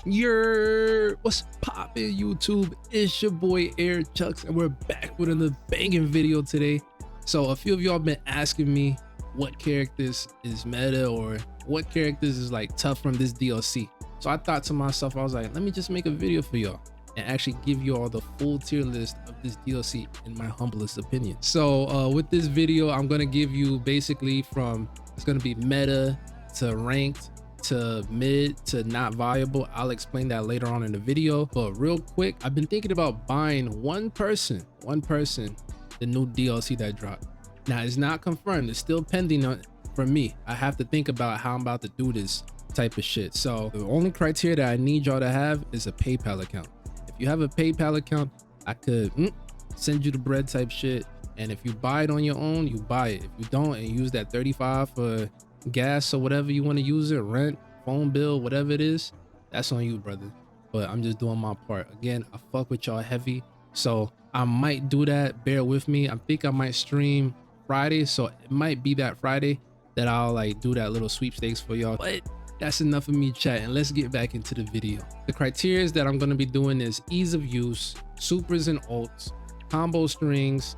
What's poppin', YouTube? It's your boy Air Chucks, and we're back with another banging video today. So a few of y'all been asking me what characters is meta or what characters is like tough from this DLC. So I thought to myself, I was like, let me just make a video for y'all and actually give you all the full tier list of this DLC in my humblest opinion. So with this video, I'm gonna give you basically from, it's gonna be meta to ranked to mid to not viable. I'll explain that later on in the video, but real quick, I've been thinking about buying one person the new DLC that dropped. Now it's not confirmed, it's still pending on for me. I have to think about how I'm about to do this type of shit. So the only criteria that I need y'all to have is a PayPal account. If you have a PayPal account, I could send you the bread type shit, and if you buy it on your own, you buy it. If you don't and use that 35 for gas or whatever you want to use it, rent, phone bill, whatever it is, that's on you, brother. But I'm just doing my part. Again, I fuck with y'all heavy, so I might do that. Bear with me. I think I might stream Friday, so it might be that Friday that I'll like do that little sweepstakes for y'all. But that's enough of me chatting. Let's get back into the video. The criteria that I'm going to be doing is ease of use, supers and ults, combo strings,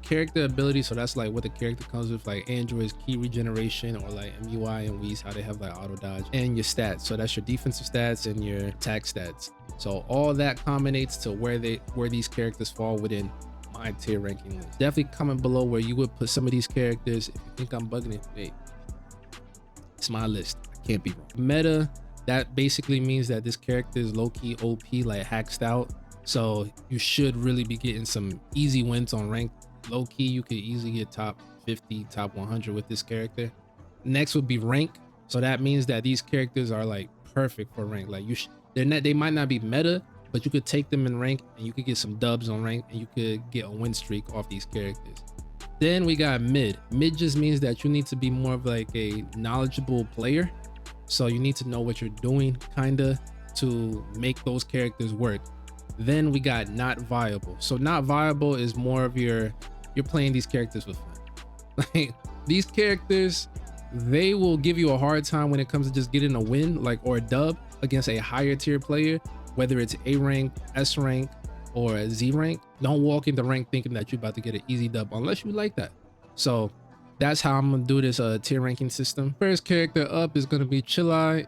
character ability, so that's like what the character comes with, like Android's key regeneration, or like MUI and Wii's how they have like auto dodge, and your stats, so that's your defensive stats and your attack stats. So all that combinates to where these characters fall within my tier ranking list. Definitely comment below where you would put some of these characters. If you think I'm bugging it, wait, it's my list, I can't be wrong. Meta, that basically means that this character is low-key OP, like hacked out, so you should really be getting some easy wins on rank. Low key, you could easily get top 50, top 100 with this character. Next would be rank. So that means that these characters are like perfect for rank. Like they might not be meta, but you could take them in rank and you could get some dubs on rank, and you could get a win streak off these characters. Then we got mid. Mid just means that you need to be more of like a knowledgeable player. So you need to know what you're doing kinda to make those characters work. Then we got not viable. So not viable is more of you're playing these characters for fun. Like these characters, they will give you a hard time when it comes to just getting a win, like, or a dub against a higher tier player, whether it's A rank, S rank, or a Z rank. Don't walk into rank thinking that you're about to get an easy dub unless you like that. So that's how I'm gonna do this tier ranking system. First character up is gonna be Chilai.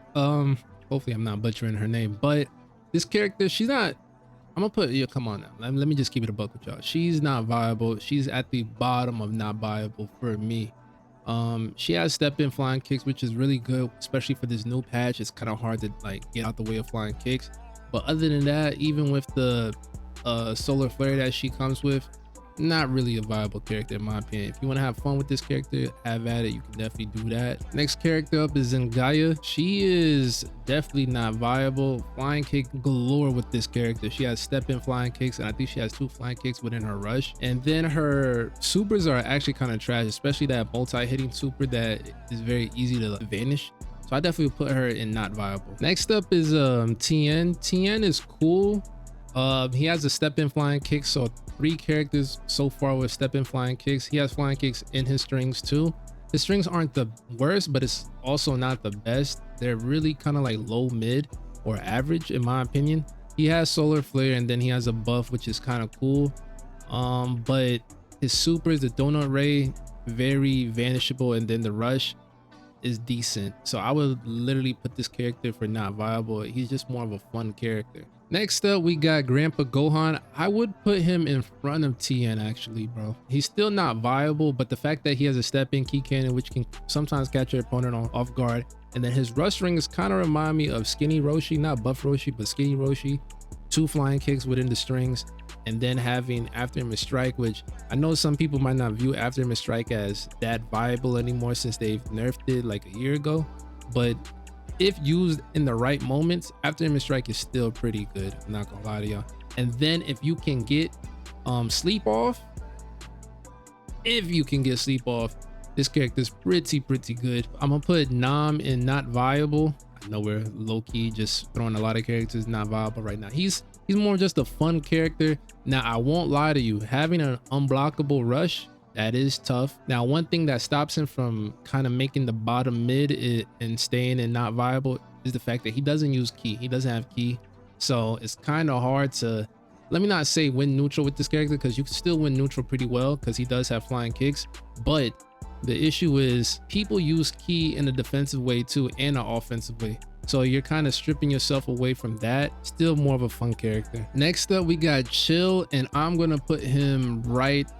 Hopefully I'm not butchering her name, but this character, she's not, I'm gonna put, yeah, come on now. Let me just keep it a buck with y'all. She's not viable. She's at the bottom of not viable for me. She has step in flying kicks, which is really good, especially for this new patch. It's kind of hard to like get out the way of flying kicks. But other than that, even with the solar flare that she comes with, not really a viable character in my opinion. If you want to have fun with this character, have at it. You can definitely do that. Next character up is Zengaya. She is definitely not viable. Flying kick galore with this character. She has step in flying kicks, and I think she has 2 flying kicks within her rush. And then her supers are actually kind of trash, especially that multi-hitting super that is very easy to vanish. So I definitely put her in not viable. Next up is Tien. Tien is cool. He has a step in flying kick, so 3 characters so far with step in flying kicks. He has flying kicks in his strings too. His strings aren't the worst, but it's also not the best. They're really kind of like low mid or average in my opinion. He has solar flare, and then he has a buff, which is kind of cool. But his supers, the donut ray, very vanishable, and then the rush is decent. So I would literally put this character for not viable. He's just more of a fun character. Next up, we got Grandpa Gohan. I would put him in front of Tien actually, bro. He's still not viable, but the fact that he has a step in key cannon, which can sometimes catch your opponent off guard, and then his rush rings kind of remind me of Skinny Roshi, not Buff Roshi, but Skinny Roshi. 2 flying kicks within the strings, and then having after image strike, which I know some people might not view after image strike as that viable anymore since they've nerfed it like a year ago, but if used in the right moments, after image strike is still pretty good. I'm not gonna lie to y'all. And then if you can get sleep off, this character is pretty good. I'm gonna put Nam in not viable. I know we're low-key just throwing a lot of characters not viable right now. He's more just a fun character. Now I won't lie to you, having an unblockable rush, that is tough. Now, one thing that stops him from kind of making the bottom mid and staying in not viable is the fact that he doesn't use ki. He doesn't have ki. So it's kind of hard to, let me not say win neutral with this character, because you can still win neutral pretty well because he does have flying kicks. But the issue is people use ki in a defensive way too and an offensive way. So you're kind of stripping yourself away from that. Still more of a fun character. Next up, we got Chill, and I'm going to put him right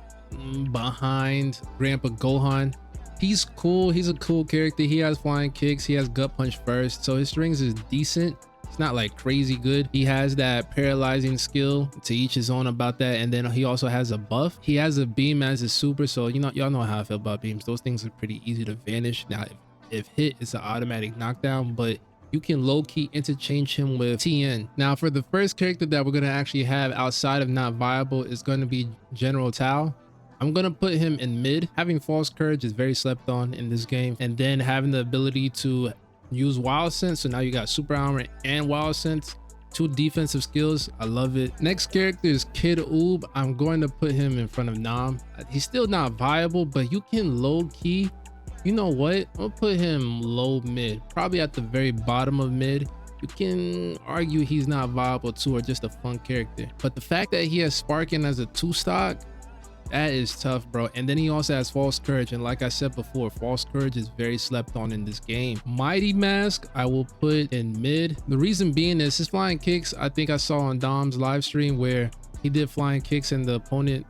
behind Grandpa Gohan. He's cool. He's a cool character. He has flying kicks. He has gut punch first. So his strings is decent. It's not like crazy good. He has that paralyzing skill, to each his own about that. And then he also has a buff. He has a beam as his super. So, you know, y'all know how I feel about beams. Those things are pretty easy to vanish. Now, if hit, it's an automatic knockdown, but you can low-key interchange him with TN. Now, for the first character that we're going to actually have outside of not viable is going to be General Tao. I'm going to put him in mid. Having false courage is very slept on in this game. And then having the ability to use wild sense. So now you got super armor and wild sense. 2 defensive skills. I love it. Next character is Kid Oob. I'm going to put him in front of Nam. He's still not viable, but you can low-key, you know what, I'll put him low mid, probably at the very bottom of mid. You can argue he's not viable too, or just a fun character, but the fact that he has Sparking as a 2 stock, that is tough, bro. And then he also has false courage, and like I said before, false courage is very slept on in this game. Mighty Mask I will put in mid. The reason being is his flying kicks, I think I saw on Dom's live stream where he did flying kicks and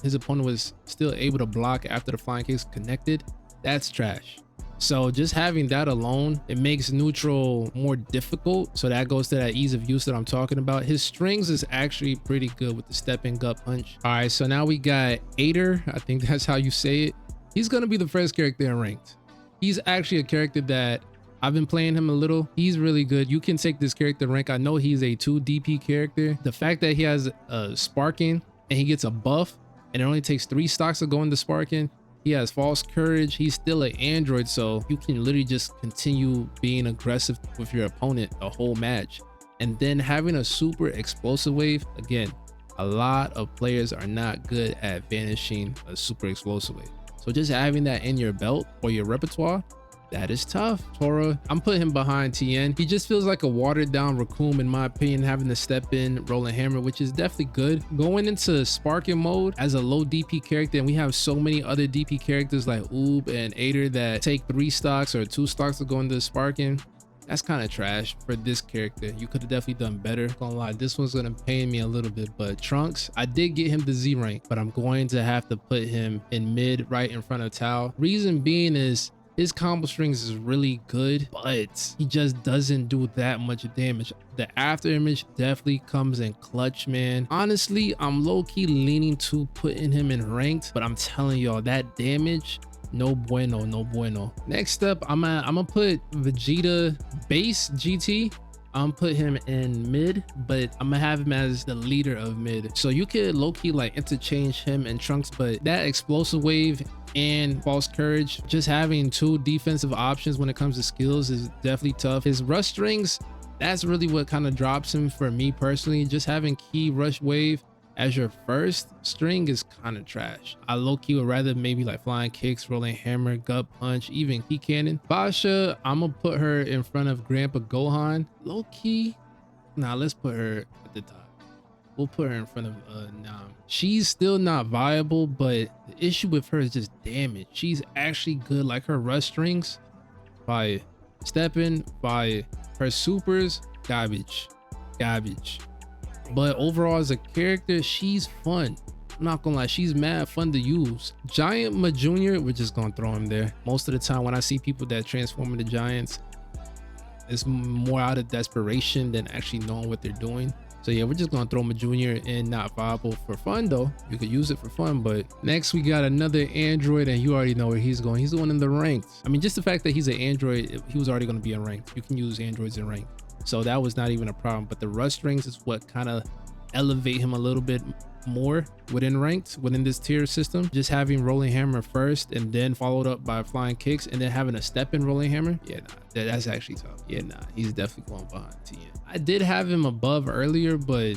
his opponent was still able to block after the flying kicks connected. That's trash. So just having that alone, it makes neutral more difficult. So that goes to that ease of use that I'm talking about. His strings is actually pretty good with the step in gut punch. All right, so now we got Aider. I think that's how you say it. He's gonna be the first character in ranked. He's actually a character that I've been playing him a little. He's really good. You can take this character rank. I know he's a 2 DP character. The fact that he has Sparking and he gets a buff and it only takes 3 stocks to go into Sparking. He has false courage. He's still an android, so you can literally just continue being aggressive with your opponent the whole match. And then having a super explosive wave, again, a lot of players are not good at vanishing a super explosive wave. So just having that in your belt or your repertoire, that is tough. Tora, I'm putting him behind TN. He just feels like a watered down Raccoon in my opinion, having to step in, rolling hammer, which is definitely good. Going into Sparking mode as a low DP character, and we have so many other DP characters like Oob and Aider that take 3 stocks or 2 stocks to go into Sparking. That's kind of trash for this character. You could have definitely done better. Gonna lie, this one's gonna pain me a little bit, but Trunks, I did get him to Z rank, but I'm going to have to put him in mid right in front of Tao. Reason being is his combo strings is really good, but he just doesn't do that much damage. The after image definitely comes in clutch, man. Honestly, I'm low-key leaning to putting him in ranked, but I'm telling y'all that damage, no bueno, no bueno. Next up, I'm gonna put Vegeta base GT. I'm put him in mid, but I'm gonna have him as the leader of mid. So you could low-key like interchange him and Trunks, but that explosive wave and false courage, just having 2 defensive options when it comes to skills is definitely tough. His rush strings, that's really what kind of drops him for me personally. Just having key rush wave as your first string is kind of trash. I low-key would rather maybe like flying kicks, rolling hammer, gut punch, even key cannon. Basha, I'm gonna put her in front of Grandpa Gohan. Low-key, nah, let's put her at the top. We'll put her in front of Nam. She's still not viable, but the issue with her is just damage. She's actually good, like her rush strings, by stepping, by her supers, garbage. But overall as a character, she's fun. I'm not gonna lie, she's mad fun to use. Giant Ma Jr., we're just gonna throw him there. Most of the time when I see people that transform into giants, it's more out of desperation than actually knowing what they're doing. So yeah, we're just gonna throw Ma Jr. in, not viable for fun though. You could use it for fun. But next we got another android, and you already know where he's going. He's the one in the ranked. I mean, just the fact that he's an android, he was already gonna be in ranked. You can use androids in ranked. So that was not even a problem. But the rush strings is what kind of elevate him a little bit more within ranked, within this tier system. Just having rolling hammer first and then followed up by flying kicks and then having a step in rolling hammer. Yeah, nah, that's actually tough. Yeah, nah, he's definitely going behind Tien. I did have him above earlier, but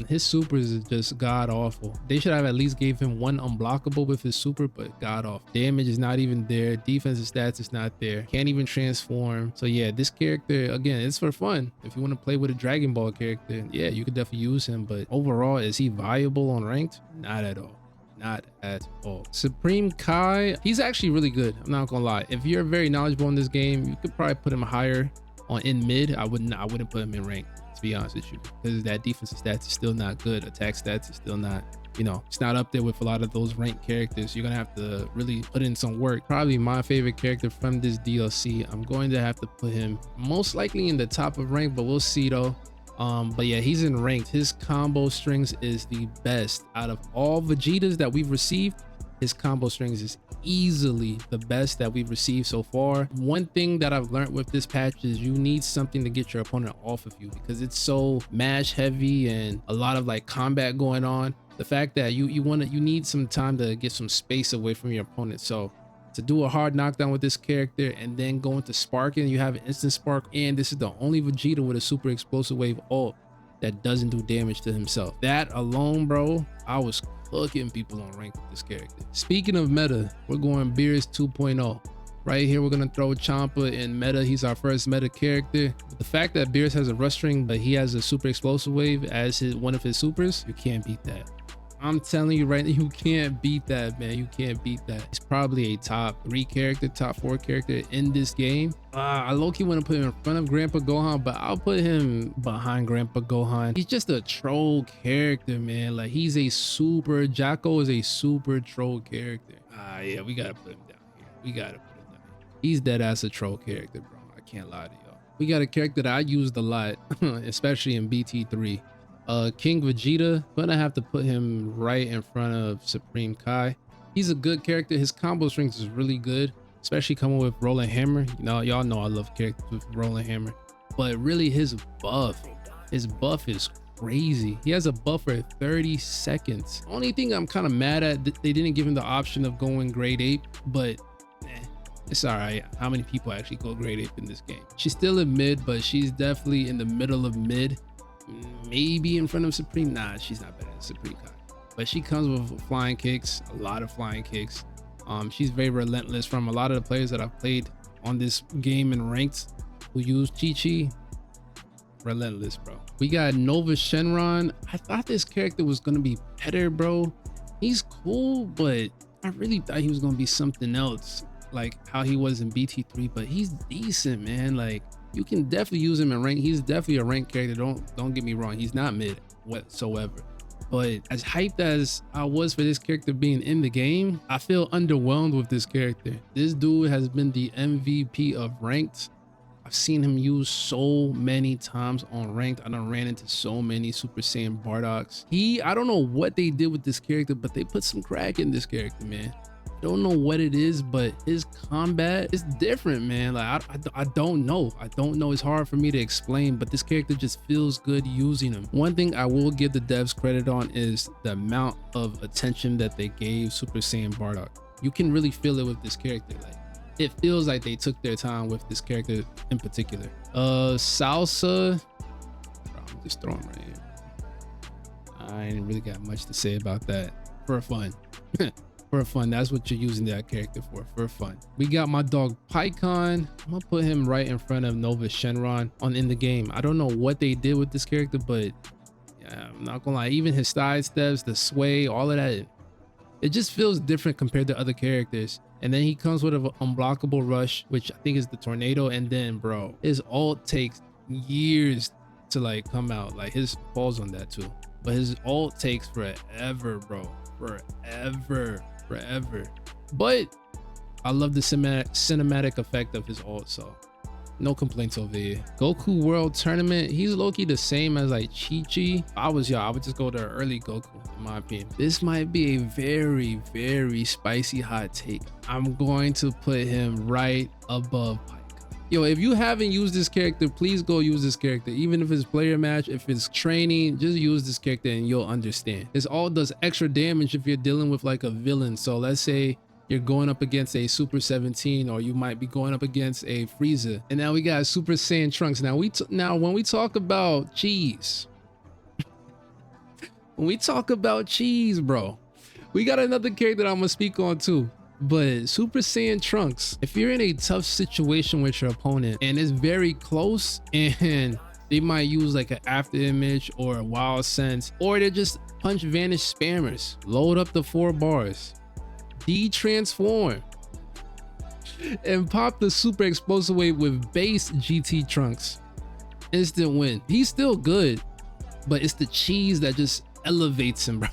his supers is just god awful. They should have at least gave him one unblockable with his super, but god awful. Damage is not even there. Defensive stats is not there. Can't even transform. So yeah, this character, again, it's for fun. If you want to play with a Dragon Ball character, yeah, you could definitely use him. But overall, is he viable on ranked? Not at all. Not at all. Supreme Kai, he's actually really good. I'm not gonna lie. If you're very knowledgeable in this game, you could probably put him higher on in mid. I wouldn't put him in rank, to be honest with you, because that defensive stats is still not good. Attack stats is still not, you know, it's not up there with a lot of those ranked characters. You're gonna have to really put in some work. Probably my favorite character from this DLC. I'm going to have to put him most likely in the top of rank, but we'll see though. But yeah, he's in ranked. His combo strings is the best out of all Vegetas that we've received. His combo strings is easily the best that we've received so far. One thing that I've learned with this patch is you need something to get your opponent off of you, because it's so mash heavy and a lot of like combat going on. The fact that you need some time to get some space away from your opponent. So to do a hard knockdown with this character and then go into sparking, you have an instant spark, and this is the only Vegeta with a super explosive wave ult that doesn't do damage to himself. That alone, bro, I was cooking people on rank with this character. Speaking of meta, we're going Beerus 2.0. Right here, we're gonna throw Champa in meta. He's our first meta character. The fact that Beerus has a rush string, but he has a super explosive wave as one of his supers, you can't beat that. I'm telling you right now, you can't beat that, man. You can't beat that. He's probably a top 3 character, top 4 character in this game. I low-key want to put him in front of Grandpa Gohan, but I'll put him behind Grandpa Gohan. He's just a troll character, man. Like, he's a super, Jocko is a super troll character. Yeah, we gotta put him down here. We gotta put him down here. He's dead ass a troll character, bro. I can't lie to y'all. We got a character that I used a lot, especially in BT3. King Vegeta, gonna have to put him right in front of Supreme Kai. He's a good character. His combo strength is really good, especially coming with Rolling Hammer. You know, y'all know I love characters with Rolling Hammer, but really his buff is crazy. He has a buff for 30 seconds. Only thing I'm kind of mad at, they didn't give him the option of going grade 8, but it's all right. How many people actually go grade 8 in this game? She's still in mid, but she's definitely in the middle of mid. Maybe in front of Supreme. Nah, she's not better than Supreme Kai, but she comes with flying kicks, a lot of flying kicks. She's very relentless. From a lot of the players that I've played on this game and ranked who use Chi-Chi, relentless, bro. We got Nova Shenron. I thought this character was gonna be better, bro. He's cool, but I really thought he was gonna be something else, like how he was in BT3, but he's decent, man. Like, you can definitely use him in rank. He's definitely a ranked character. Don't get me wrong. He's not mid whatsoever. But as hyped as I was for this character being in the game, I feel underwhelmed with this character. This dude has been the MVP of ranked. I've seen him used so many times on ranked. I done ran into so many Super Saiyan Bardoks. I don't know what they did with this character, but they put some crack in this character, man. Don't know what it is, but his combat is different, man. Like, I don't know. It's hard for me to explain, but this character just feels good using him. One thing I will give the devs credit on is the amount of attention that they gave Super Saiyan Bardock. You can really feel it with this character. Like, it feels like they took their time with this character in particular. Salsa, bro, I'm just throwing right here. I ain't really got much to say about that. For fun. For fun, that's what you're using that character for fun. We got my dog Pycon. I'm gonna put him right in front of Nova Shenron in the game. I don't know what they did with this character, but yeah, I'm not gonna lie, even his side steps, the sway, all of that, it just feels different compared to other characters. And then he comes with an unblockable rush, which I think is the tornado, and then, bro, his ult takes years to like come out. Like, his falls on that too, but his ult takes forever, bro. Forever. But I love the cinematic effect of his ult, so no complaints over here. Goku World Tournament, he's low-key the same as like Chi-Chi. If I was y'all, I would just go to early Goku, in my opinion. This might be a very spicy hot take. I'm going to put him right above Pycon. Yo, if you haven't used this character, please go use this character. Even if it's player match, if it's training, just use this character and you'll understand. This all does extra damage if you're dealing with like a villain. So let's say you're going up against a Super 17, or you might be going up against a Frieza. And now we got Super Saiyan Trunks. Now when we talk about cheese, when we talk about cheese, bro, we got another character that I'm gonna speak on too. But Super Saiyan Trunks, if you're in a tough situation with your opponent and it's very close and they might use like an after image or a wild sense, or they're just punch vanish spammers, load up the 4 bars, de-transform, and pop the super explosive wave with base GT Trunks. Instant win. He's still good, but it's the cheese that just elevates him, bro.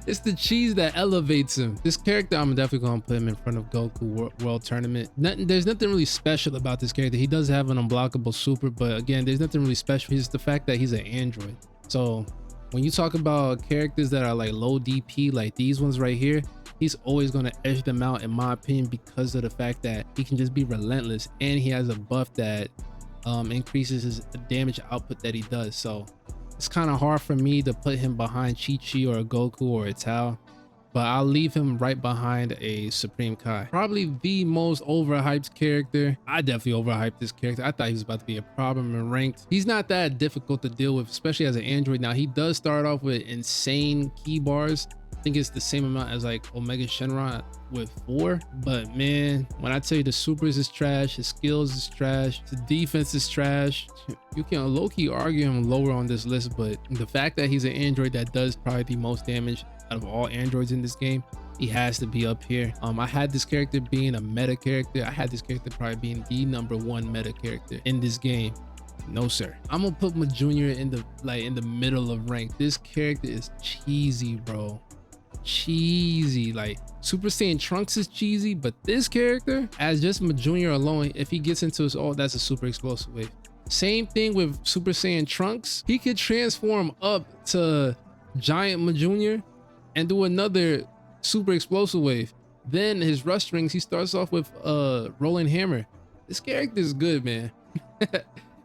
It's the cheese that elevates him. This character, I'm definitely gonna put him in front of Goku World Tournament. There's nothing really special about this character. He does have an unblockable super, but again, there's nothing really special. It's the fact that he's an android. So when you talk about characters that are like low DP, like these ones right here, he's always gonna edge them out in my opinion, because of the fact that he can just be relentless, and he has a buff that increases his damage output that he does. So it's kind of hard for me to put him behind Chi-Chi or a Goku or a Tao, but I'll leave him right behind a Supreme Kai. Probably the most overhyped character. I definitely overhyped this character. I thought he was about to be a problem in ranked. He's not that difficult to deal with, especially as an android. Now, he does start off with insane key bars. I think it's the same amount as like Omega Shenron with 4, but man, when I tell you the supers is trash, his skills is trash, the defense is trash, you can low-key argue him lower on this list, but the fact that he's an android that does probably the most damage out of all androids in this game, he has to be up here. I had this character being a meta character. I had this character probably being the #1 meta character in this game. No sir. I'm gonna put my junior in the middle of rank. This character is cheesy, bro. Cheesy. Like Super Saiyan Trunks is cheesy, but this character, as just my junior alone, if he gets into his ult, that's a super explosive wave. Same thing with Super Saiyan Trunks. He could transform up to Giant Majunior and do another super explosive wave. Then his rush strings, he starts off with Rolling Hammer. This character is good, man.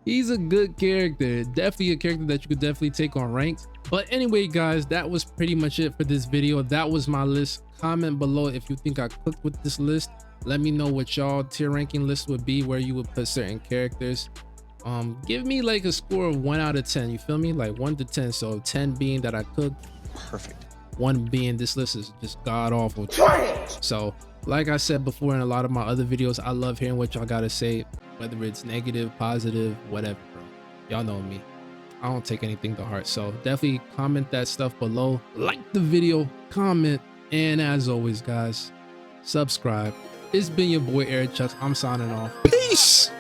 He's a good character. Definitely a character that you could definitely take on ranked. But anyway, guys, that was pretty much it for this video. That was my list. Comment below if you think I cooked with this list. Let me know what y'all tier ranking list would be, where you would put certain characters. Give me like a score of 1 out of 10. You feel me? Like 1 to 10. So 10 being that I cooked. Perfect. 1 being this list is just god awful. So like I said before in a lot of my other videos, I love hearing what y'all gotta say, whether it's negative, positive, whatever, bro. Y'all know me. I don't take anything to heart. So definitely comment that stuff below. Like the video, comment, and as always, guys, subscribe. It's been your boy Eric Chucks. I'm signing off. Peace.